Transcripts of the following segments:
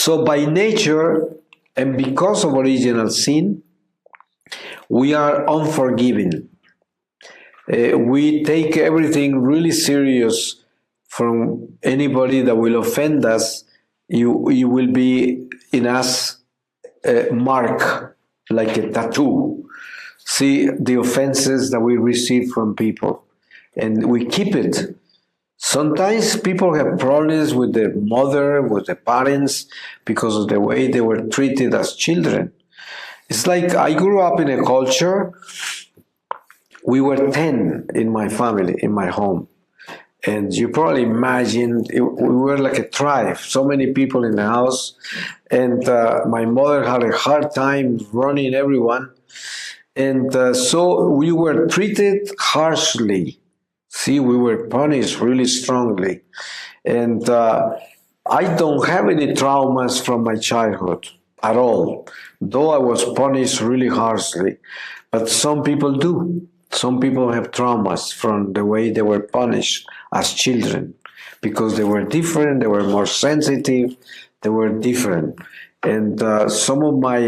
So by nature, and because of original sin, we are unforgiving. We take everything really serious. From anybody that will offend us, you will be in us a mark, like a tattoo. See the offenses that we receive from people, and we keep it. Sometimes people have problems with their mother, with their parents, because of the way they were treated as children. It's like I grew up in a culture. We were 10 in my family, in my home. And you probably imagine we were like a tribe, so many people in the house. And my mother had a hard time running everyone. And so we were treated harshly. See, we were punished really strongly. And I don't have any traumas from my childhood at all, though I was punished really harshly. But some people do. Some people have traumas from the way they were punished as children because they were different, they were more sensitive, they were different. And some of my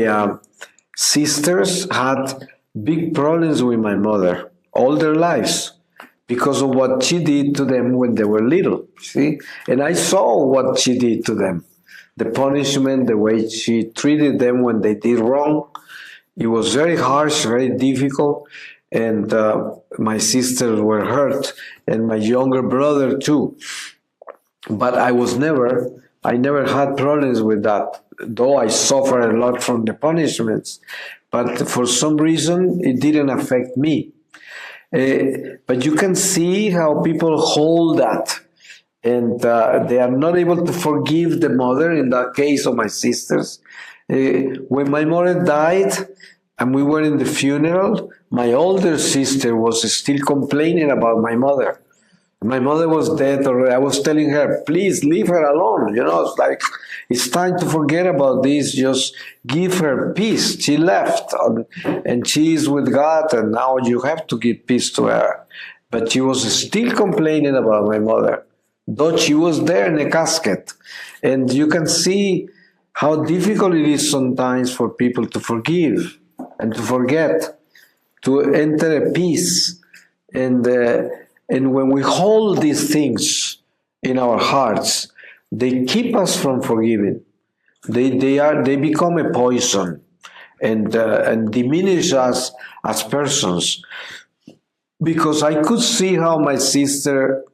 sisters had big problems with my mother all their lives because of what she did to them when they were little, see? And I saw what she did to them, the punishment, the way she treated them when they did wrong. It was very harsh, very difficult. And my sisters were hurt, and my younger brother too. But I never had problems with that, though I suffered a lot from the punishments. But for some reason, it didn't affect me. But you can see how people hold that, and they are not able to forgive the mother, in that case of my sisters. When my mother died, and we were in the funeral, my older sister was still complaining about my mother. My mother was dead already. I was telling her, please leave her alone. You know, it's like, it's time to forget about this. Just give her peace. She left, and she is with God, and now you have to give peace to her. But she was still complaining about my mother, though she was there in a casket. And you can see how difficult it is sometimes for people to forgive and to forget, to enter a peace. And when we hold these things in our hearts, they keep us from forgiving. They become a poison and diminish us as persons. Because I could see how my sister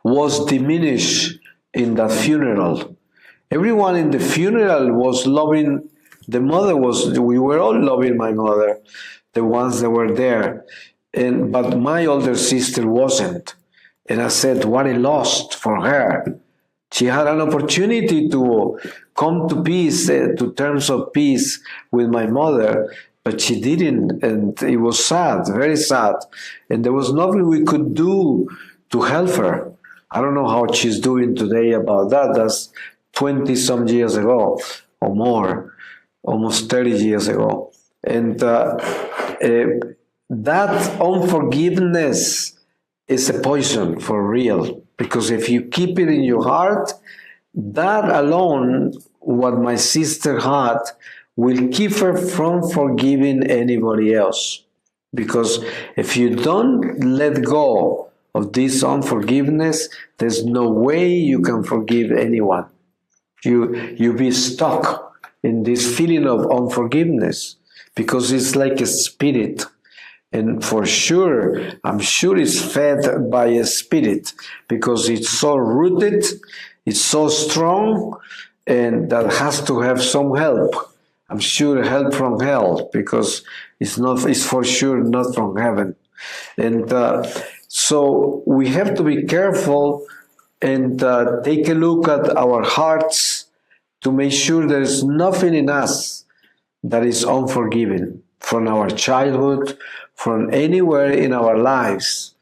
was diminished in that funeral. Everyone in the funeral was loving. The mother was, we were all loving my mother, the ones that were there. But my older sister wasn't. And I said, what a loss for her. She had an opportunity to come to peace, to terms of peace with my mother, but she didn't. And it was sad, very sad. And there was nothing we could do to help her. I don't know how she's doing today about that. That's 20 some years ago or more. Almost 30 years ago. And that unforgiveness is a poison for real. Because if you keep it in your heart, that alone, what my sister had, will keep her from forgiving anybody else. Because if you don't let go of this unforgiveness, there's no way you can forgive anyone. You be stuck in this feeling of unforgiveness, because it's like a spirit. And for sure, I'm sure it's fed by a spirit, because it's so rooted, it's so strong, and that has to have some help. I'm sure help from hell, because it's for sure not from heaven. And so we have to be careful and take a look at our hearts to make sure there is nothing in us that is unforgiving from our childhood, from anywhere in our lives.